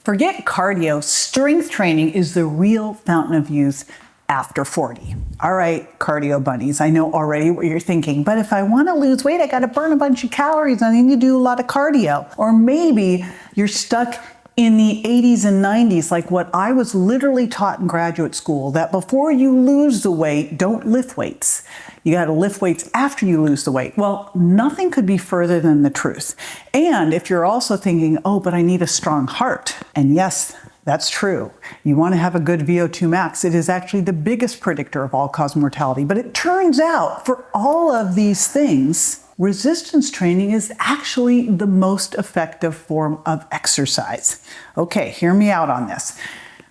Forget cardio, strength training is the real fountain of youth after 40. All right, cardio bunnies, I know already what you're thinking, but if I want to lose weight, I got to burn a bunch of calories. I need to do a lot of cardio. Or maybe you're stuck in the 80s and 90s, like what I was literally taught in graduate school, that before you lose the weight, don't lift weights. You got to lift weights after you lose the weight. Well, nothing could be further than the truth. And if you're also thinking, oh, but I need a strong heart. And yes, that's true. You want to have a good VO2 max. It is actually the biggest predictor of all-cause mortality. But it turns out for all of these things, resistance training is actually the most effective form of exercise. Okay, hear me out on this.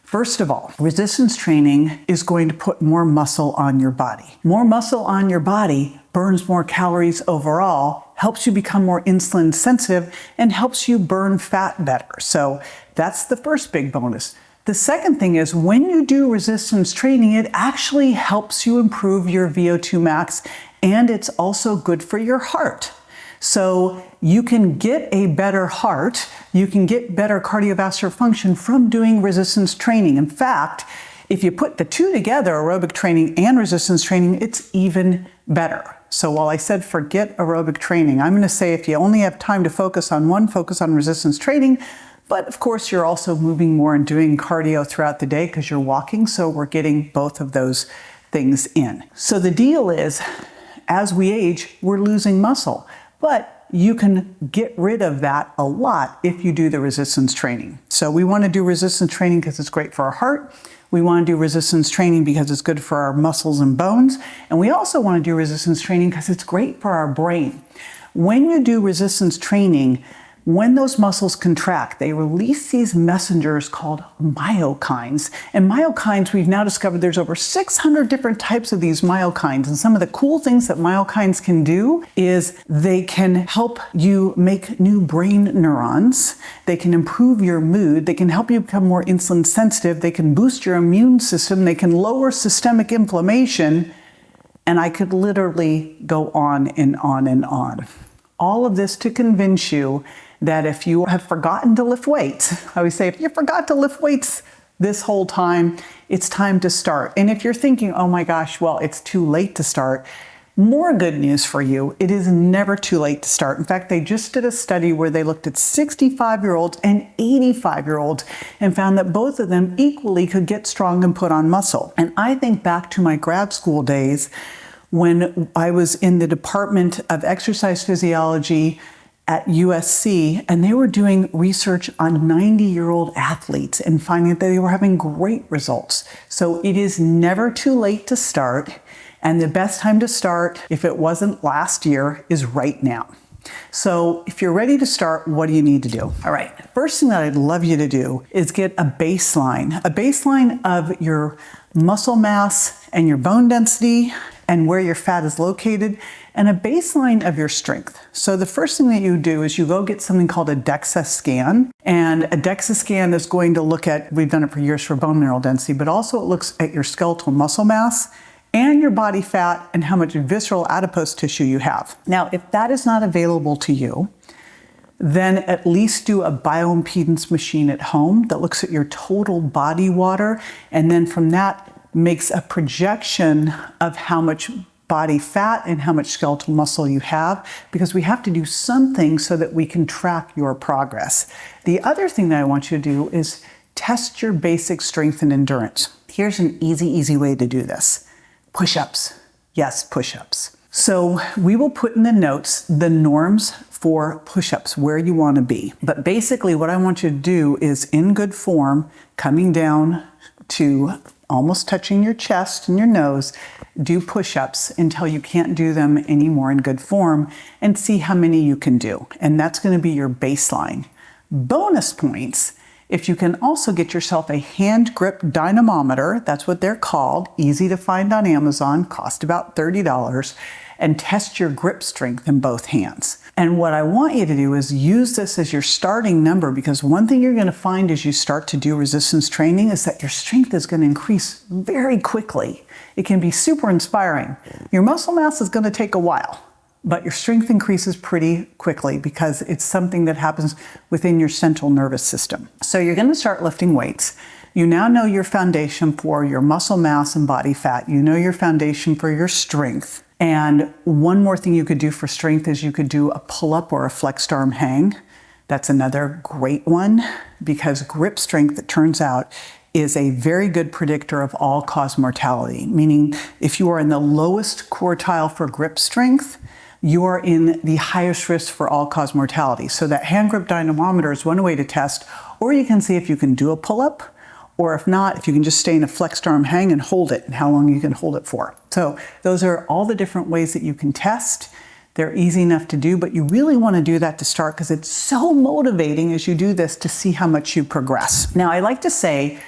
First of all, resistance training is going to put more muscle on your body. More muscle on your body burns more calories overall, helps you become more insulin sensitive, and helps you burn fat better. So that's the first big bonus. The second thing is when you do resistance training, it actually helps you improve your VO2 max, and it's also good for your heart. So you can get a better heart, you can get better cardiovascular function from doing resistance training. In fact, if you put the two together, aerobic training and resistance training, it's even better. So while I said forget aerobic training, I'm going to say if you only have time to focus on one, focus on resistance training. But of course, you're also moving more and doing cardio throughout the day because you're walking. So we're getting both of those things in. So the deal is, as we age, we're losing muscle. But you can get rid of that a lot if you do the resistance training. So we want to do resistance training because it's great for our heart. We want to do resistance training because it's good for our muscles and bones. And we also want to do resistance training because it's great for our brain. When you do resistance training, when those muscles contract, they release these messengers called myokines. And myokines, we've now discovered there's over 600 different types of these myokines. And some of the cool things that myokines can do is they can help you make new brain neurons. They can improve your mood. They can help you become more insulin sensitive. They can boost your immune system. They can lower systemic inflammation. And I could literally go on and on and on. All of this to convince you that if you have forgotten to lift weights, I always say, if you forgot to lift weights this whole time, it's time to start. And if you're thinking, oh my gosh, well, it's too late to start, more good news for you. It is never too late to start. In fact, they just did a study where they looked at 65-year-olds and 85-year-olds and found that both of them equally could get strong and put on muscle. And I think back to my grad school days when I was in the Department of Exercise Physiology at USC, and they were doing research on 90-year-old athletes and finding that they were having great results. So it is never too late to start, and the best time to start, if it wasn't last year, is right now. So if you're ready to start, what do you need to do? All right, first thing that I'd love you to do is get a baseline of your muscle mass and your bone density and where your fat is located, and a baseline of your strength. So the first thing that you do is you go get something called a DEXA scan. And a DEXA scan is going to look at, we've done it for years for bone mineral density, but also it looks at your skeletal muscle mass and your body fat and how much visceral adipose tissue you have. Now, if that is not available to you, then at least do a bioimpedance machine at home that looks at your total body water, and then from that makes a projection of how much body fat and how much skeletal muscle you have, because we have to do something so that we can track your progress. The other thing that I want you to do is test your basic strength and endurance. Here's an easy way to do this. Push-ups. Yes, push-ups. So we will put in the notes the norms for push-ups, where you want to be. But basically what I want you to do is, in good form, coming down to almost touching your chest and your nose, do push-ups until you can't do them anymore in good form, and see how many you can do. And that's going to be your baseline. Bonus points if you can also get yourself a hand grip dynamometer. That's what they're called, easy to find on Amazon, cost about $30, and test your grip strength in both hands. And what I want you to do is use this as your starting number, because one thing you're going to find as you start to do resistance training is that your strength is going to increase very quickly. It can be super inspiring. Your muscle mass is going to take a while, but your strength increases pretty quickly because it's something that happens within your central nervous system. So you're going to start lifting weights. You now know your foundation for your muscle mass and body fat. You know your foundation for your strength. And one more thing you could do for strength is you could do a pull-up or a flexed arm hang. That's another great one because grip strength, it turns out, is a very good predictor of all-cause mortality, meaning if you are in the lowest quartile for grip strength, you are in the highest risk for all-cause mortality. So that hand grip dynamometer is one way to test, or you can see if you can do a pull-up, or if not, if you can just stay in a flexed arm hang and hold it, and how long you can hold it for. So those are all the different ways that you can test. They're easy enough to do, but you really want to do that to start because it's so motivating as you do this to see how much you progress. Now, I like to say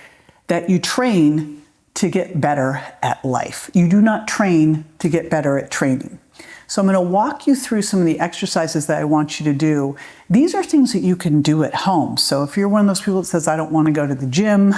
that you train to get better at life. You do not train to get better at training. So I'm going to walk you through some of the exercises that I want you to do. These are things that you can do at home. So if you're one of those people that says, I don't want to go to the gym,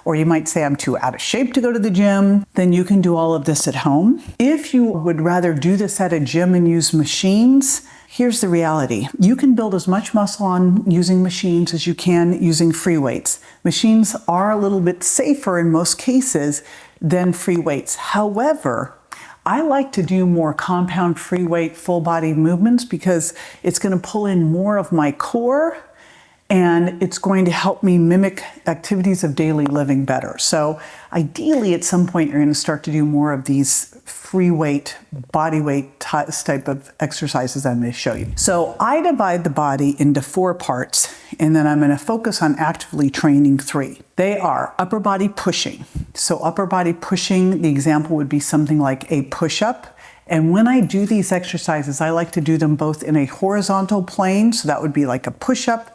or you might say, I'm too out of shape to go to the gym, then you can do all of this at home. If you would rather do this at a gym and use machines, here's the reality. You can build as much muscle on using machines as you can using free weights. Machines are a little bit safer in most cases than free weights. However, I like to do more compound free weight full body movements because it's going to pull in more of my core and it's going to help me mimic activities of daily living better. So ideally at some point you're going to start to do more of these free weight, body weight type of exercises I'm going to show you. So I divide the body into 4 parts and then I'm going to focus on actively training 3. They are upper body pushing. So upper body pushing, the example would be something like a push-up. And when I do these exercises, I like to do them both in a horizontal plane. So that would be like a push-up,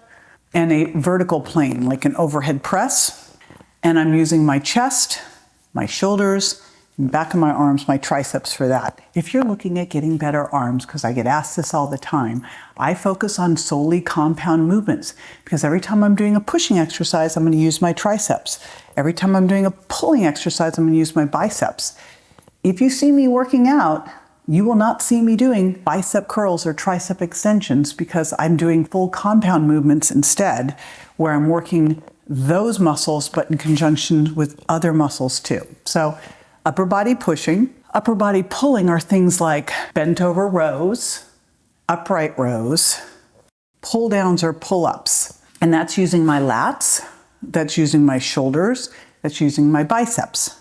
and a vertical plane, like an overhead press. And I'm using my chest, my shoulders, and back of my arms, my triceps for that. If you're looking at getting better arms, because I get asked this all the time, I focus on solely compound movements because every time I'm doing a pushing exercise, I'm going to use my triceps. Every time I'm doing a pulling exercise, I'm going to use my biceps. If you see me working out, you will not see me doing bicep curls or tricep extensions because I'm doing full compound movements instead, where I'm working those muscles, but in conjunction with other muscles too. So upper body pushing, upper body pulling are things like bent over rows, upright rows, pull downs or pull ups. And that's using my lats, that's using my shoulders, that's using my biceps.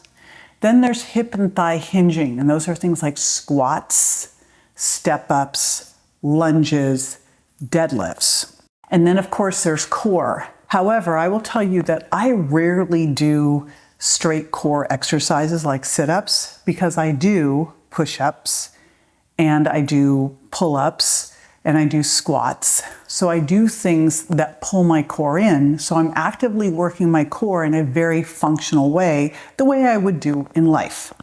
Then there's hip and thigh hinging, and those are things like squats, step-ups, lunges, deadlifts. And then, of course, there's core. However, I will tell you that I rarely do straight core exercises like sit-ups because I do push-ups, and I do pull-ups, and I do squats. So I do things that pull my core in. So I'm actively working my core in a very functional way, the way I would do in life.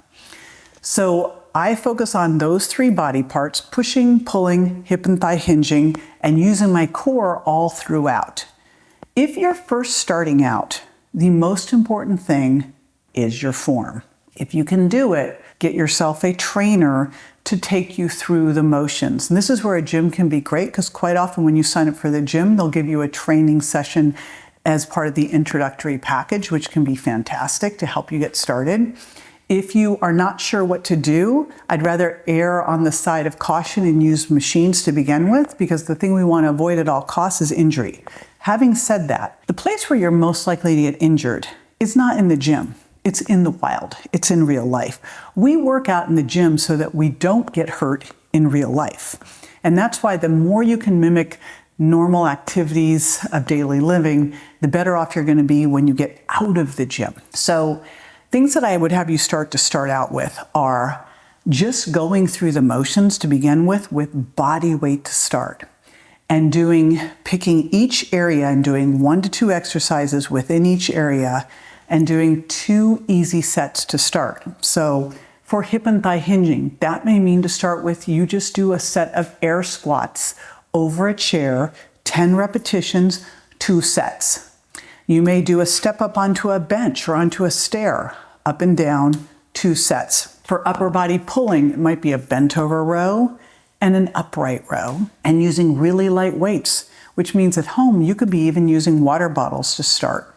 So I focus on those 3 body parts, pushing, pulling, hip and thigh hinging, and using my core all throughout. If you're first starting out, the most important thing is your form. If you can do it, get yourself a trainer to take you through the motions. And this is where a gym can be great because quite often when you sign up for the gym, they'll give you a training session as part of the introductory package, which can be fantastic to help you get started. If you are not sure what to do, I'd rather err on the side of caution and use machines to begin with because the thing we want to avoid at all costs is injury. Having said that, the place where you're most likely to get injured is not in the gym. It's in the wild. It's in real life. We work out in the gym so that we don't get hurt in real life. And that's why the more you can mimic normal activities of daily living, the better off you're going to be when you get out of the gym. So things that I would have you start out with are just going through the motions to begin with body weight to start. And picking each area and doing 1 to 2 exercises within each area and doing 2 easy sets to start. So for hip and thigh hinging, that may mean to start with, you just do a set of air squats over a chair, 10 repetitions, 2 sets. You may do a step up onto a bench or onto a stair, up and down, 2 sets. For upper body pulling, it might be a bent over row and an upright row, and using really light weights, which means at home you could be even using water bottles to start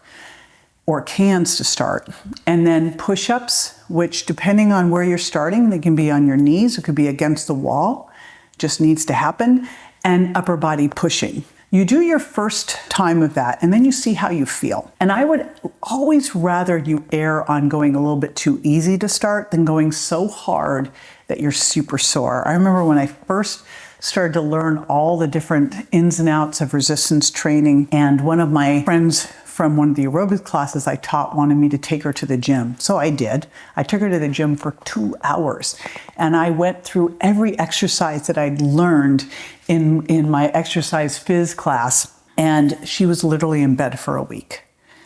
or cans to start. And then push-ups, which depending on where you're starting, they can be on your knees, it could be against the wall, just needs to happen, and upper body pushing. You do your first time of that, and then you see how you feel. And I would always rather you err on going a little bit too easy to start than going so hard that you're super sore. I remember when I first started to learn all the different ins and outs of resistance training, and one of my friends from one of the aerobics classes I taught wanted me to take her to the gym. So I did. I took her to the gym for 2 hours, and I went through every exercise that I'd learned in my exercise phys class, and she was literally in bed for a week.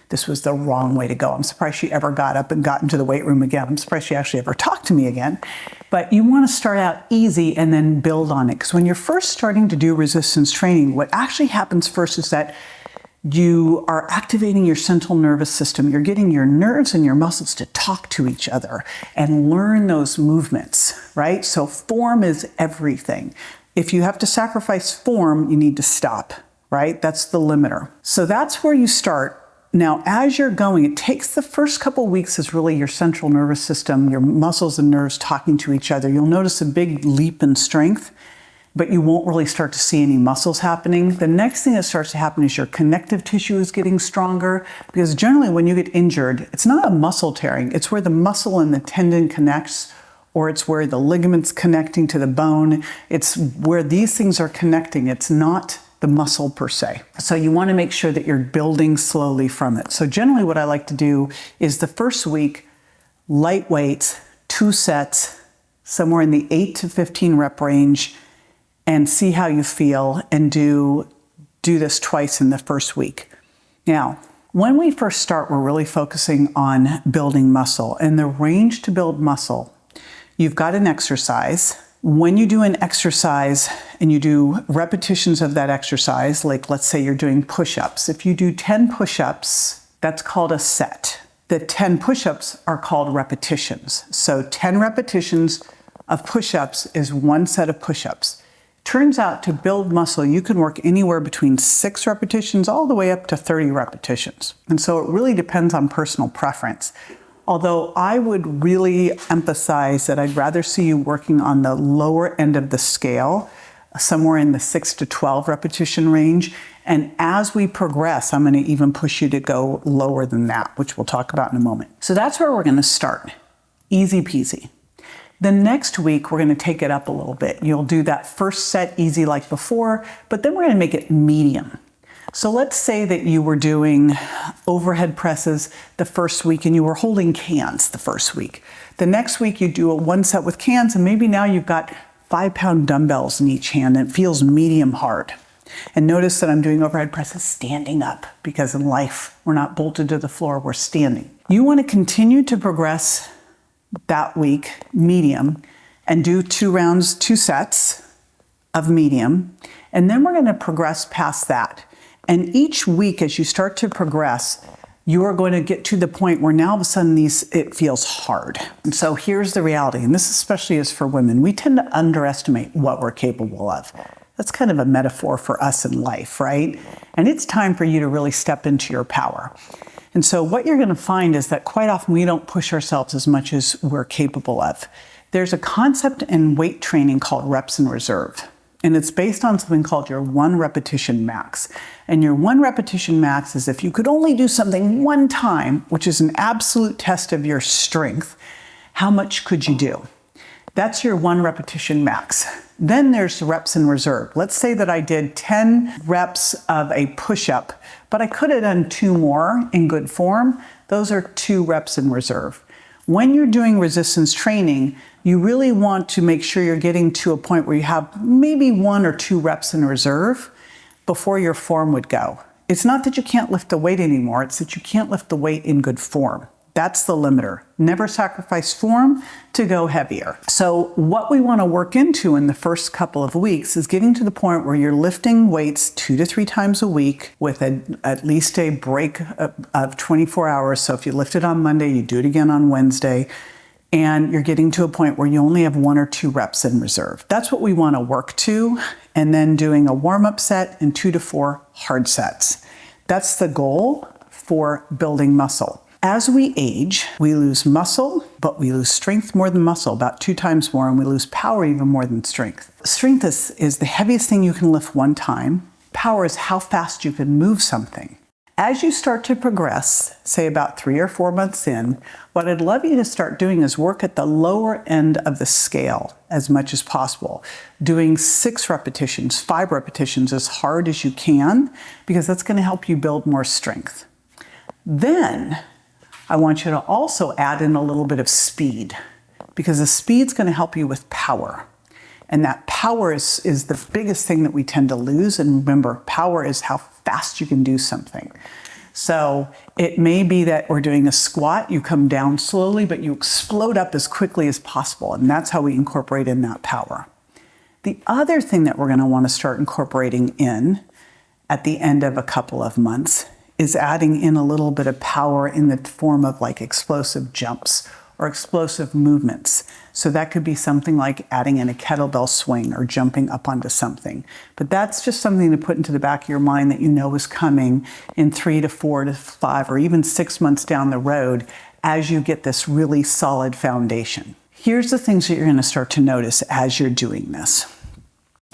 This was the wrong way to go. I'm surprised she ever got up and got into the weight room again. I'm surprised she actually ever talked to me again. But you want to start out easy and then build on it. Because when you're first starting to do resistance training, what actually happens first is that you are activating your central nervous system. You're getting your nerves and your muscles to talk to each other and learn those movements, right? So form is everything. If you have to sacrifice form, you need to stop, right? That's the limiter. So that's where you start. Now, as you're going, it takes the first couple weeks is really your central nervous system, your muscles and nerves talking to each other. You'll notice a big leap in strength, but you won't really start to see any muscles happening. The next thing that starts to happen is your connective tissue is getting stronger, because generally when you get injured, it's not a muscle tearing, it's where the muscle and the tendon connects, or it's where the ligaments connecting to the bone. It's where these things are connecting. It's not the muscle per se. So you want to make sure that you're building slowly from it. So generally what I like to do is the first week, light weights, 2 sets, somewhere in the 8 to 15 rep range, and see how you feel, and do this twice in the first week. Now, when we first start, we're really focusing on building muscle, and the range to build muscle, you've got an exercise. When you do an exercise and you do repetitions of that exercise, like let's say you're doing push-ups. If you do 10 push-ups, that's called a set. The 10 push-ups are called repetitions. So 10 repetitions of push-ups is 1 set of push-ups. Turns out to build muscle, you can work anywhere between 6 repetitions all the way up to 30 repetitions. And so it really depends on personal preference. Although I would really emphasize that I'd rather see you working on the lower end of the scale, somewhere in the 6 to 12 repetition range. And as we progress, I'm going to even push you to go lower than that, which we'll talk about in a moment. So that's where we're going to start. Easy peasy. The next week, we're going to take it up a little bit. You'll do that first set easy like before, but then we're going to make it medium. So let's say that you were doing overhead presses the first week and you were holding cans the first week. The next week you do a 1 set with cans, and maybe now you've got 5-pound dumbbells in each hand and it feels medium hard. And notice that I'm doing overhead presses standing up, because in life we're not bolted to the floor, we're standing. You want to continue to progress that week, medium, and do 2 rounds, 2 sets of medium. And then we're going to progress past that. And each week, as you start to progress, you are going to get to the point where now all of a sudden it feels hard. And so here's the reality, and this especially is for women. We tend to underestimate what we're capable of. That's kind of a metaphor for us in life, right? And it's time for you to really step into your power. And so what you're going to find is that quite often we don't push ourselves as much as we're capable of. There's a concept in weight training called reps in reserve. And it's based on something called your 1 repetition max. And your 1 repetition max is if you could only do something 1 time, which is an absolute test of your strength, how much could you do? That's your 1 repetition max. Then there's reps in reserve. Let's say that I did 10 reps of a push-up, but I could have done 2 more in good form. Those are 2 reps in reserve. When you're doing resistance training, you really want to make sure you're getting to a point where you have maybe 1 or 2 reps in reserve before your form would go. It's not that you can't lift the weight anymore, it's that you can't lift the weight in good form. That's the limiter. Never sacrifice form to go heavier. So what we want to work into in the first couple of weeks is getting to the point where you're lifting weights 2 to 3 times a week with at least a break of 24 hours. So if you lift it on Monday, you do it again on Wednesday. and you're getting to a point where you only have 1 or 2 reps in reserve. That's what we want to work to, and then doing a warm-up set and 2 to 4 hard sets. That's the goal for building muscle. As we age, we lose muscle, but we lose strength more than muscle, about 2 times more, and we lose power even more than strength. Strength is the heaviest thing you can lift one time. Power is how fast you can move something. As you start to progress, say about 3 or 4 months in, what I'd love you to start doing is work at the lower end of the scale as much as possible. Doing 6 repetitions, 5 repetitions as hard as you can, because that's going to help you build more strength. Then I want you to also add in a little bit of speed, because the speed's going to help you with power. And that power is the biggest thing that we tend to lose. And remember, power is how fast you can do something. So it may be that we're doing a squat, you come down slowly, but you explode up as quickly as possible. And that's how we incorporate in that power. The other thing that we're going to want to start incorporating in at the end of a couple of months is adding in a little bit of power in the form of like explosive jumps or explosive movements. So that could be something like adding in a kettlebell swing or jumping up onto something. But that's just something to put into the back of your mind that you know is coming in 3 to 4 to 5 or even 6 months down the road as you get this really solid foundation. Here's the things that you're going to start to notice as you're doing this.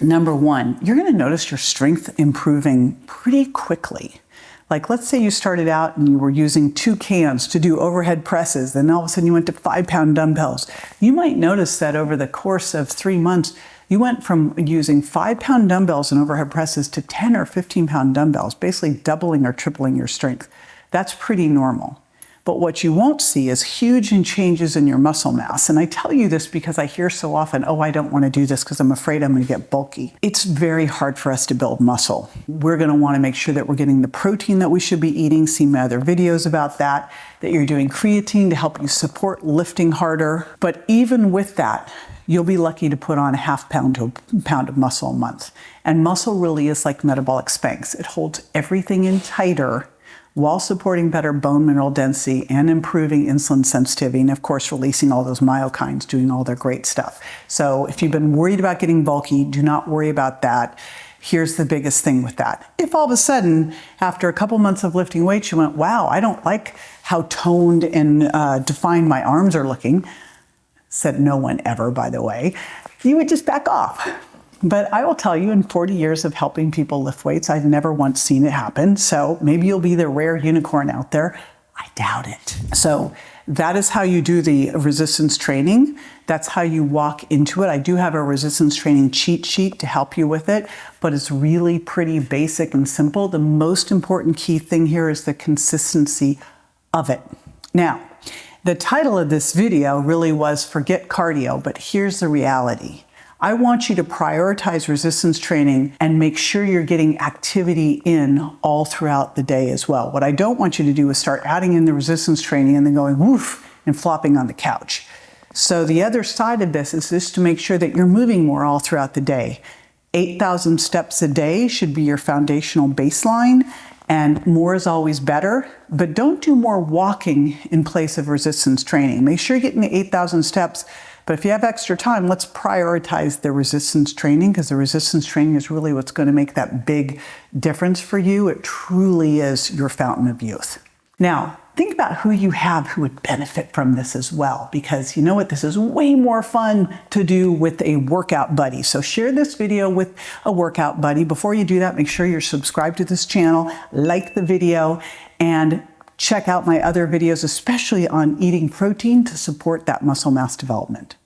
Number 1, you're going to notice your strength improving pretty quickly. Like let's say you started out and you were using 2 cans to do overhead presses, then all of a sudden you went to 5-pound dumbbells. You might notice that over the course of 3 months, you went from using 5-pound dumbbells and overhead presses to 10 or 15-pound dumbbells, basically doubling or tripling your strength. That's pretty normal. But what you won't see is huge changes in your muscle mass. And I tell you this because I hear so often, oh, I don't want to do this because I'm afraid I'm going to get bulky. It's very hard for us to build muscle. We're going to want to make sure that we're getting the protein that we should be eating. See my other videos about that you're doing creatine to help you support lifting harder. But even with that, you'll be lucky to put on a 1/2 pound to a pound of muscle a month. And muscle really is like metabolic Spanx. It holds everything in tighter while supporting better bone mineral density and improving insulin sensitivity, and of course releasing all those myokines, doing all their great stuff. So if you've been worried about getting bulky, do not worry about that. Here's the biggest thing with that. If all of a sudden, after a couple months of lifting weights, you went, wow, I don't like how toned and defined my arms are looking, said no one ever, by the way, you would just back off. But I will tell you, in 40 years of helping people lift weights, I've never once seen it happen. So maybe you'll be the rare unicorn out there. I doubt it. So that is how you do the resistance training. That's how you walk into it. I do have a resistance training cheat sheet to help you with it, but it's really pretty basic and simple. The most important key thing here is the consistency of it. Now, the title of this video really was Forget Cardio, but here's the reality. I want you to prioritize resistance training and make sure you're getting activity in all throughout the day as well. What I don't want you to do is start adding in the resistance training and then going woof and flopping on the couch. So the other side of this is just to make sure that you're moving more all throughout the day. 8,000 steps a day should be your foundational baseline, and more is always better, but don't do more walking in place of resistance training. Make sure you're getting the 8,000 steps. But if you have extra time, let's prioritize the resistance training, because the resistance training is really what's going to make that big difference for you. It truly is your fountain of youth. Now, think about who you have who would benefit from this as well, because you know what? This is way more fun to do with a workout buddy. So share this video with a workout buddy. Before you do that, make sure you're subscribed to this channel, like the video, and check out my other videos, especially on eating protein to support that muscle mass development.